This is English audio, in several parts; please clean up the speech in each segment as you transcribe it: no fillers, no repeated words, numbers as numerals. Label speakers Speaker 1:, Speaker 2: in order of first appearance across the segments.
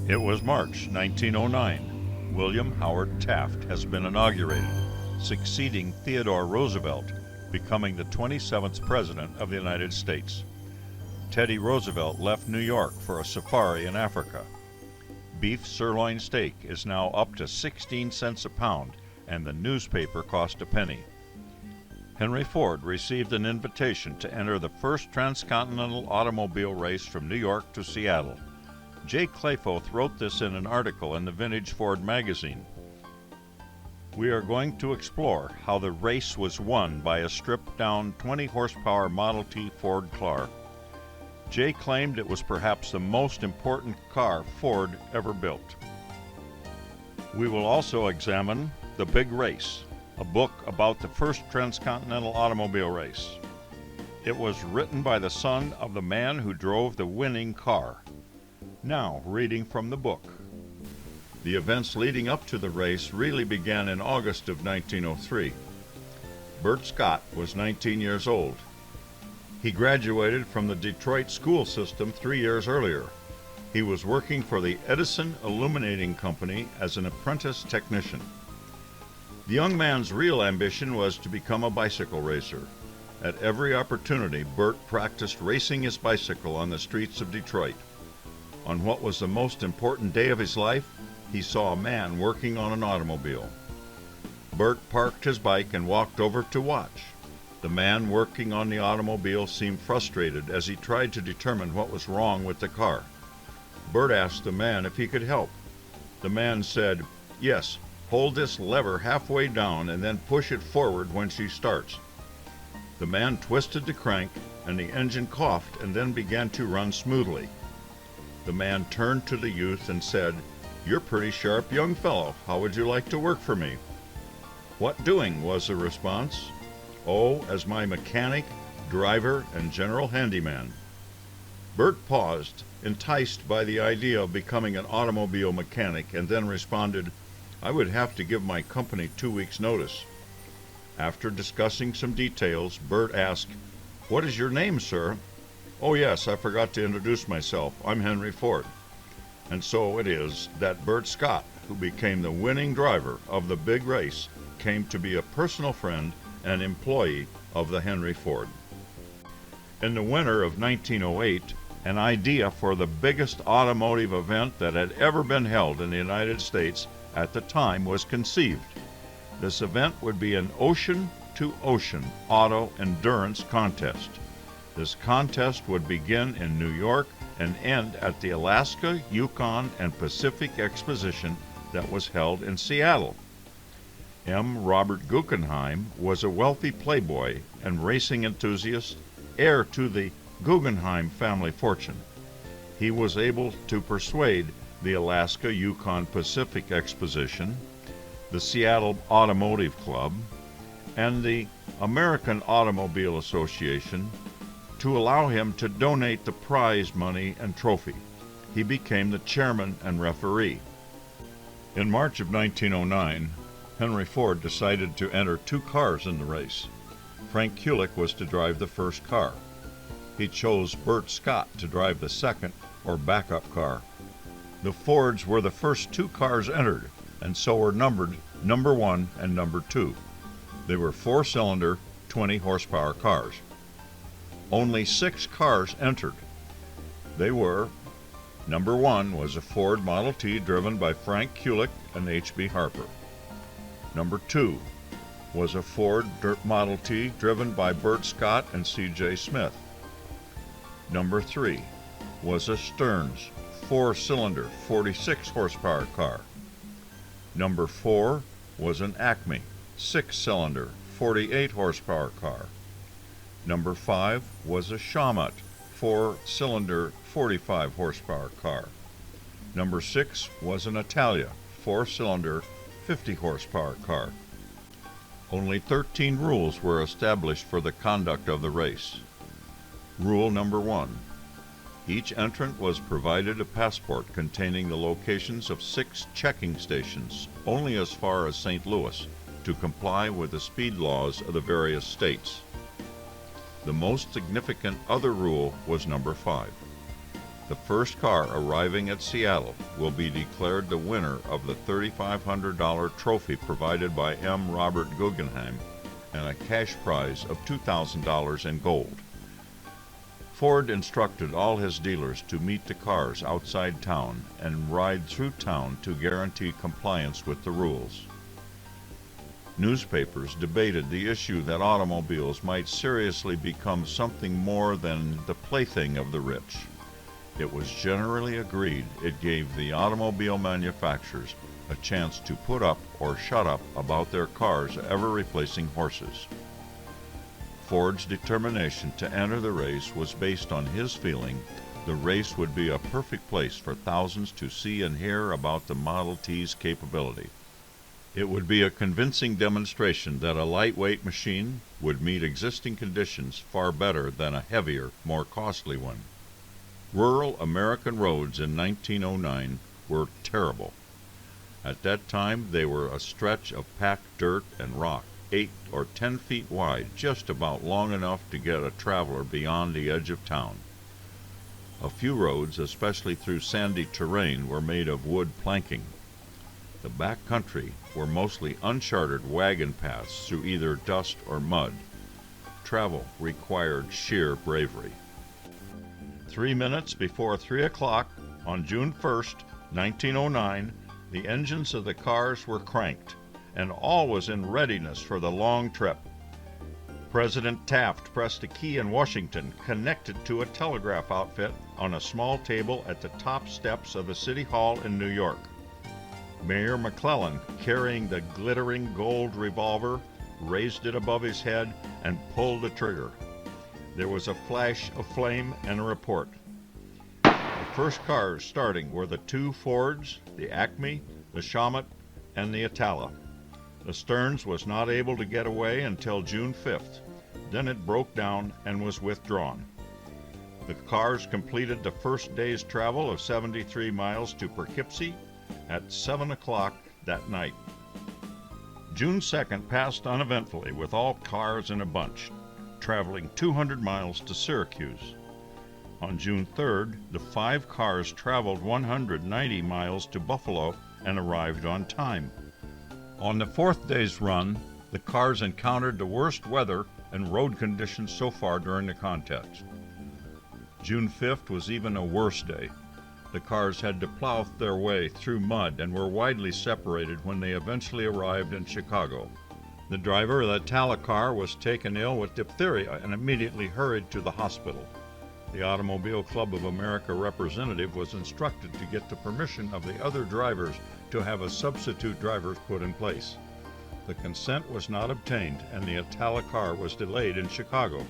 Speaker 1: It was March 1909. William Howard Taft has been inaugurated, succeeding Theodore Roosevelt, becoming the 27th President of the United States. Teddy Roosevelt left New York for a safari in Africa. Beef sirloin steak is now up to 16 cents a pound, and the newspaper cost a penny. Henry Ford received an invitation to enter the first transcontinental automobile race from New York to Seattle. Jay Clayfoth wrote this in an article in the Vintage Ford magazine. We are going to explore how the race was won by a stripped-down 20-horsepower Model T Ford Clark. Jay claimed it was perhaps the most important car Ford ever built. We will also examine The Big Race, a book about the first transcontinental automobile race. It was written by the son of the man who drove the winning car. Now, reading from the book. The events leading up to the race really began in August of 1903. Bert Scott was 19 years old. He graduated from the Detroit school system 3 years earlier. He was working for the Edison Illuminating Company as an apprentice technician. The young man's real ambition was to become a bicycle racer. At every opportunity, Bert practiced racing his bicycle on the streets of Detroit. On what was the most important day of his life, he saw a man working on an automobile. Bert parked his bike and walked over to watch. The man working on the automobile seemed frustrated as he tried to determine what was wrong with the car. Bert asked the man if he could help. The man said, "Yes, hold this lever halfway down and then push it forward when she starts." The man twisted the crank and the engine coughed and then began to run smoothly. The man turned to the youth and said, "You're a pretty sharp young fellow. How would you like to work for me?" "What doing?" was the response. "Oh, as my mechanic, driver, and general handyman." Bert paused, enticed by the idea of becoming an automobile mechanic, and then responded, "I would have to give my company 2 weeks' notice." After discussing some details, Bert asked, "What is your name, sir?" "Oh yes, I forgot to introduce myself. I'm Henry Ford." And so it is that Bert Scott, who became the winning driver of the big race, came to be a personal friend and employee of the Henry Ford. In the winter of 1908, an idea for the biggest automotive event that had ever been held in the United States at the time was conceived. This event would be an ocean-to-ocean auto endurance contest. This contest would begin in New York and end at the Alaska, Yukon, and Pacific Exposition that was held in Seattle. M. Robert Guggenheim was a wealthy playboy and racing enthusiast, heir to the Guggenheim family fortune. He was able to persuade the Alaska, Yukon, Pacific Exposition, the Seattle Automotive Club, and the American Automobile Association to allow him to donate the prize money and trophy. He became the chairman and referee. In March of 1909, Henry Ford decided to enter 2 cars in the race. Frank Kulick was to drive the first car. He chose Bert Scott to drive the second, or backup car. The Fords were the first 2 cars entered, and so were numbered number 1 and number 2. They were 4-cylinder, 20-horsepower cars. Only 6 cars entered. They were: number 1 was a Ford Model T driven by Frank Kulick and H.B. Harper. Number 2 was a Ford Model T driven by Bert Scott and C.J. Smith. Number 3 was a Stearns 4-cylinder, 46-horsepower car. Number 4 was an Acme 6-cylinder, 48-horsepower car. Number 5 was a Shawmut 4-cylinder, 45-horsepower car. Number 6 was an Italia 4-cylinder, 50-horsepower car. Only 13 rules were established for the conduct of the race. Rule number 1. Each entrant was provided a passport containing the locations of 6 checking stations, only as far as St. Louis, to comply with the speed laws of the various states. The most significant other rule was number 5. The first car arriving at Seattle will be declared the winner of the $3,500 trophy provided by M. Robert Guggenheim and a cash prize of $2,000 in gold. Ford instructed all his dealers to meet the cars outside town and ride through town to guarantee compliance with the rules. Newspapers debated the issue that automobiles might seriously become something more than the plaything of the rich. It was generally agreed it gave the automobile manufacturers a chance to put up or shut up about their cars ever replacing horses. Ford's determination to enter the race was based on his feeling the race would be a perfect place for thousands to see and hear about the Model T's capability. It would be a convincing demonstration that a lightweight machine would meet existing conditions far better than a heavier, more costly one. Rural American roads in 1909 were terrible. At that time, they were a stretch of packed dirt and rock, 8 or 10 feet wide, just about long enough to get a traveler beyond the edge of town. A few roads, especially through sandy terrain, were made of wood planking. The back country were mostly uncharted wagon paths through either dust or mud. Travel required sheer bravery. 3 minutes before 3 o'clock on June 1st, 1909, the engines of the cars were cranked, and all was in readiness for the long trip. President Taft pressed a key in Washington, connected to a telegraph outfit on a small table at the top steps of the City Hall in New York. Mayor McClellan, carrying the glittering gold revolver, raised it above his head and pulled the trigger. There was a flash of flame and a report. The first cars starting were the 2 Fords, the Acme, the Shawmut, and the Atala. The Stearns was not able to get away until June 5th. Then it broke down and was withdrawn. The cars completed the first day's travel of 73 miles to Poughkeepsie at 7 o'clock that night. June 2nd passed uneventfully with all cars in a bunch, traveling 200 miles to Syracuse. On June 3rd, the 5 cars traveled 190 miles to Buffalo and arrived on time. On the 4th day's run, the cars encountered the worst weather and road conditions so far during the contest. June 5th was even a worse day. The cars had to plow their way through mud and were widely separated when they eventually arrived in Chicago. The driver of the Atala car was taken ill with diphtheria and immediately hurried to the hospital. The Automobile Club of America representative was instructed to get the permission of the other drivers to have a substitute driver put in place. The consent was not obtained, and the Atala car was delayed in Chicago.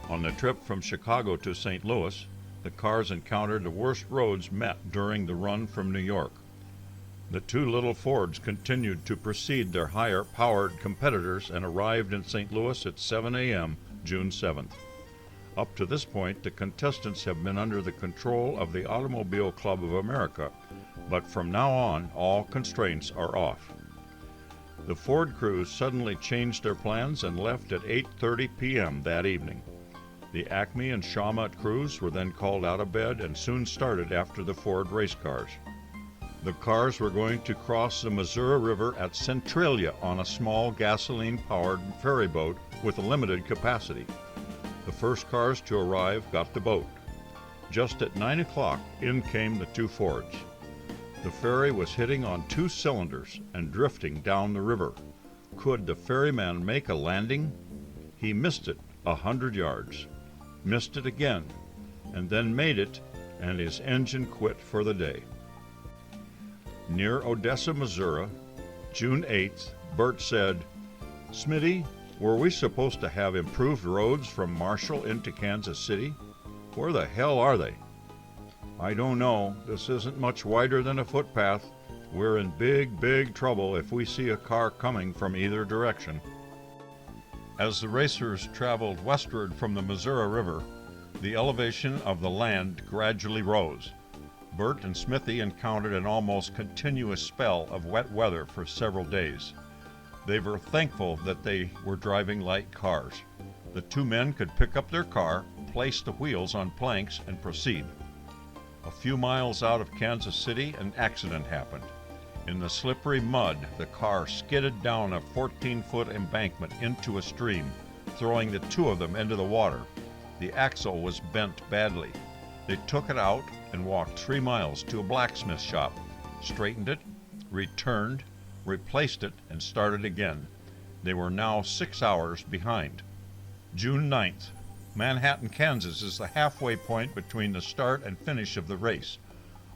Speaker 1: On the trip from Chicago to St. Louis, the cars encountered the worst roads met during the run from New York. The 2 little Fords continued to precede their higher-powered competitors and arrived in St. Louis at 7 a.m. June 7th. Up to this point, the contestants have been under the control of the Automobile Club of America, but from now on, all constraints are off. The Ford crews suddenly changed their plans and left at 8:30 p.m. that evening. The Acme and Shawmut crews were then called out of bed and soon started after the Ford race cars. The cars were going to cross the Missouri River at Centralia on a small gasoline-powered ferry boat with a limited capacity. The first cars to arrive got the boat. Just at 9 o'clock, in came the 2 Fords. The ferry was hitting on 2 cylinders and drifting down the river. Could the ferryman make a landing? He missed it 100 yards, missed it again, and then made it, and his engine quit for the day. Near Odessa, Missouri, June 8th, Bert said, "Smitty, were we supposed to have improved roads from Marshall into Kansas City? Where the hell are they?" "I don't know. This isn't much wider than a footpath. We're in big, big trouble if we see a car coming from either direction." As the racers traveled westward from the Missouri River, the elevation of the land gradually rose. Bert and Smithy encountered an almost continuous spell of wet weather for several days. They were thankful that they were driving light cars. The 2 men could pick up their car, place the wheels on planks, and proceed. A few miles out of Kansas City, an accident happened. In the slippery mud, the car skidded down a 14-foot embankment into a stream, throwing the two of them into the water. The axle was bent badly. They took it out and walked 3 miles to a blacksmith shop, straightened it, returned, replaced it, and started again. They were now 6 hours behind. June 9th. Manhattan, Kansas is the halfway point between the start and finish of the race.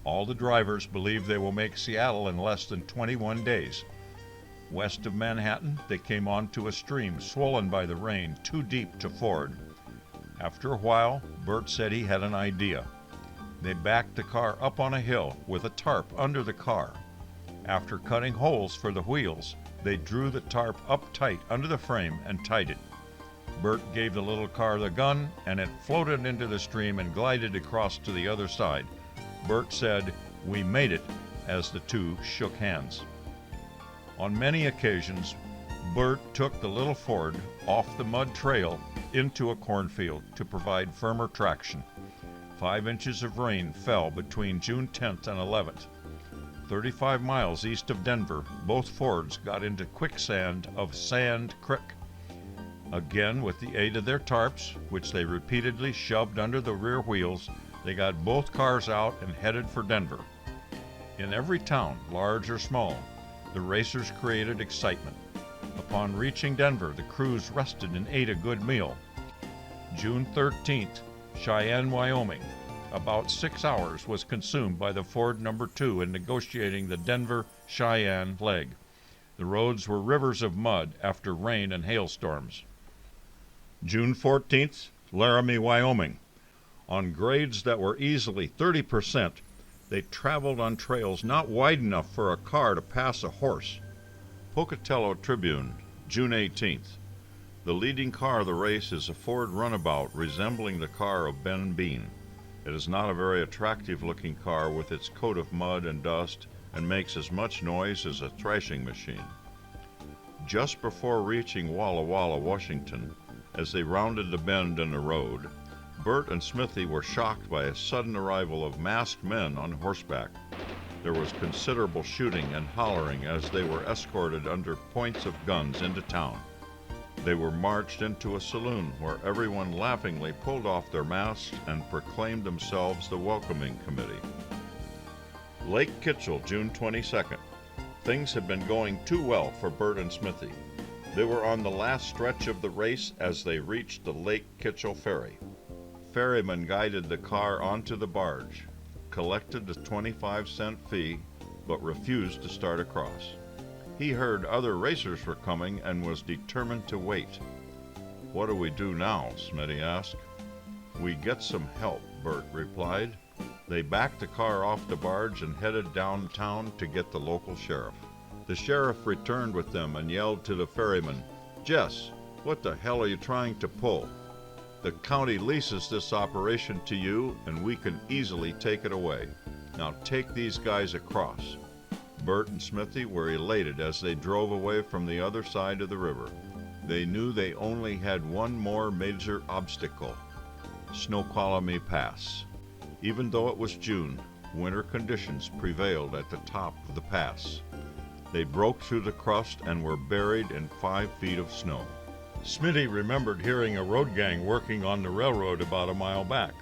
Speaker 1: All the drivers believe they will make Seattle in less than 21 days. West of Manhattan, they came onto a stream swollen by the rain, too deep to ford. After a while, Bert said he had an idea. They backed the car up on a hill with a tarp under the car. After cutting holes for the wheels, they drew the tarp up tight under the frame and tied it. Bert gave the little car the gun, and it floated into the stream and glided across to the other side. Bert said, "We made it," as the two shook hands. On many occasions, Bert took the little Ford off the mud trail into a cornfield to provide firmer traction. 5 inches of rain fell between June 10th and 11th. 35 miles east of Denver, both Fords got into quicksand of Sand Creek. Again, with the aid of their tarps, which they repeatedly shoved under the rear wheels, they got both cars out and headed for Denver. In every town, large or small, the racers created excitement. Upon reaching Denver, the crews rested and ate a good meal. June 13th, Cheyenne, Wyoming. About 6 hours was consumed by the Ford No. 2 in negotiating the Denver-Cheyenne leg. The roads were rivers of mud after rain and hailstorms. June 14th, Laramie, Wyoming. On grades that were easily 30%, they traveled on trails not wide enough for a car to pass a horse. Pocatello Tribune, June 18th. The leading car of the race is a Ford runabout resembling the car of Ben Bean. It is not a very attractive-looking car with its coat of mud and dust and makes as much noise as a thrashing machine. Just before reaching Walla Walla, Washington, as they rounded the bend in the road, Bert and Smithy were shocked by a sudden arrival of masked men on horseback. There was considerable shooting and hollering as they were escorted under points of guns into town. They were marched into a saloon where everyone laughingly pulled off their masks and proclaimed themselves the welcoming committee. Lake Kitchell, June 22nd. Things had been going too well for Bert and Smithy. They were on the last stretch of the race as they reached the Lake Kitchell ferry. Ferryman guided the car onto the barge, collected the 25-cent fee, but refused to start across. He heard other racers were coming and was determined to wait. "What do we do now?" Smitty asked. "We get some help," Bert replied. They backed the car off the barge and headed downtown to get the local sheriff. The sheriff returned with them and yelled to the ferryman, "Jess, what the hell are you trying to pull? The county leases this operation to you, and we can easily take it away. Now take these guys across." Bert and Smithy were elated as they drove away from the other side of the river. They knew they only had one more major obstacle, Snoqualmie Pass. Even though it was June, winter conditions prevailed at the top of the pass. They broke through the crust and were buried in 5 feet of snow. Smitty remembered hearing a road gang working on the railroad about a mile back.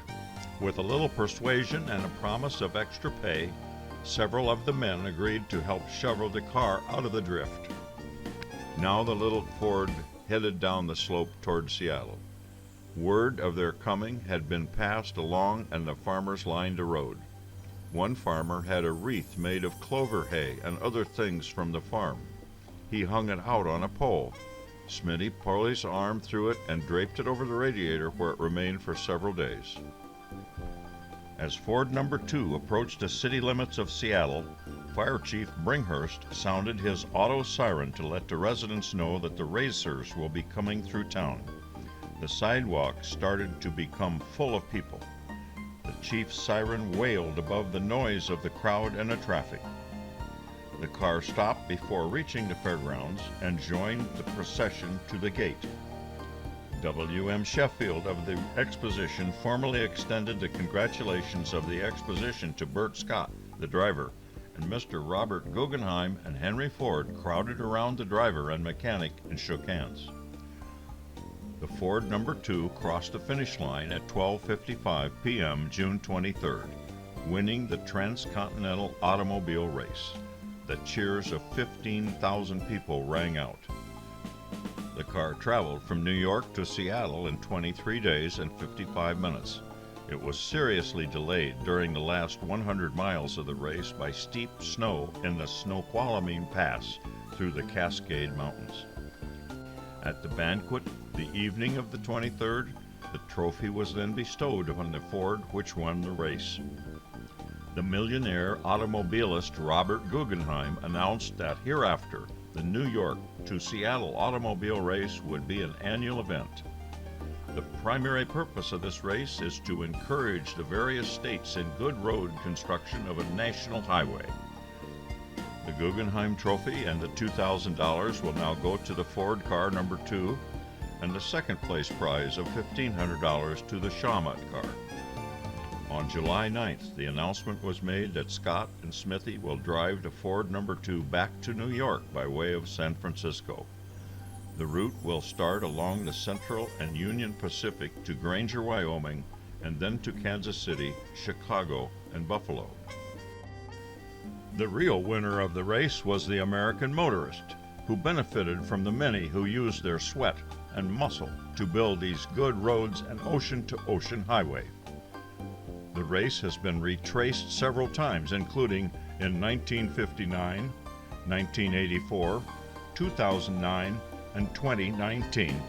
Speaker 1: With a little persuasion and a promise of extra pay, several of the men agreed to help shovel the car out of the drift. Now the little Ford headed down the slope toward Seattle. Word of their coming had been passed along, and the farmers lined the road. One farmer had a wreath made of clover hay and other things from the farm. He hung it out on a pole. Smitty pulled his arm through it and draped it over the radiator, where it remained for several days. As Ford No. 2 approached the city limits of Seattle, Fire Chief Bringhurst sounded his auto siren to let the residents know that the racers will be coming through town. The sidewalk started to become full of people. The chief's siren wailed above the noise of the crowd and the traffic. The car stopped before reaching the fairgrounds and joined the procession to the gate. W.M. Sheffield of the Exposition formally extended the congratulations of the Exposition to Bert Scott, the driver, and Mr. Robert Guggenheim and Henry Ford crowded around the driver and mechanic and shook hands. The Ford No. 2 crossed the finish line at 12:55 p.m. June 23rd, winning the Transcontinental Automobile Race. The cheers of 15,000 people rang out. The car traveled from New York to Seattle in 23 days and 55 minutes. It was seriously delayed during the last 100 miles of the race by steep snow in the Snoqualmie Pass through the Cascade Mountains. At the banquet, the evening of the 23rd, the trophy was then bestowed upon the Ford which won the race. The millionaire automobilist Robert Guggenheim announced that hereafter the New York to Seattle automobile race would be an annual event. The primary purpose of this race is to encourage the various states in good road construction of a national highway. The Guggenheim Trophy and the $2,000 will now go to the Ford car No. 2, and the second place prize of $1,500 to the Shawmut car. On July 9th, the announcement was made that Scott and Smithy will drive the Ford No. 2 back to New York by way of San Francisco. The route will start along the Central and Union Pacific to Granger, Wyoming, and then to Kansas City, Chicago, and Buffalo. The real winner of the race was the American motorist, who benefited from the many who used their sweat and muscle to build these good roads and ocean-to-ocean highway. The race has been retraced several times, including in 1959, 1984, 2009, and 2019.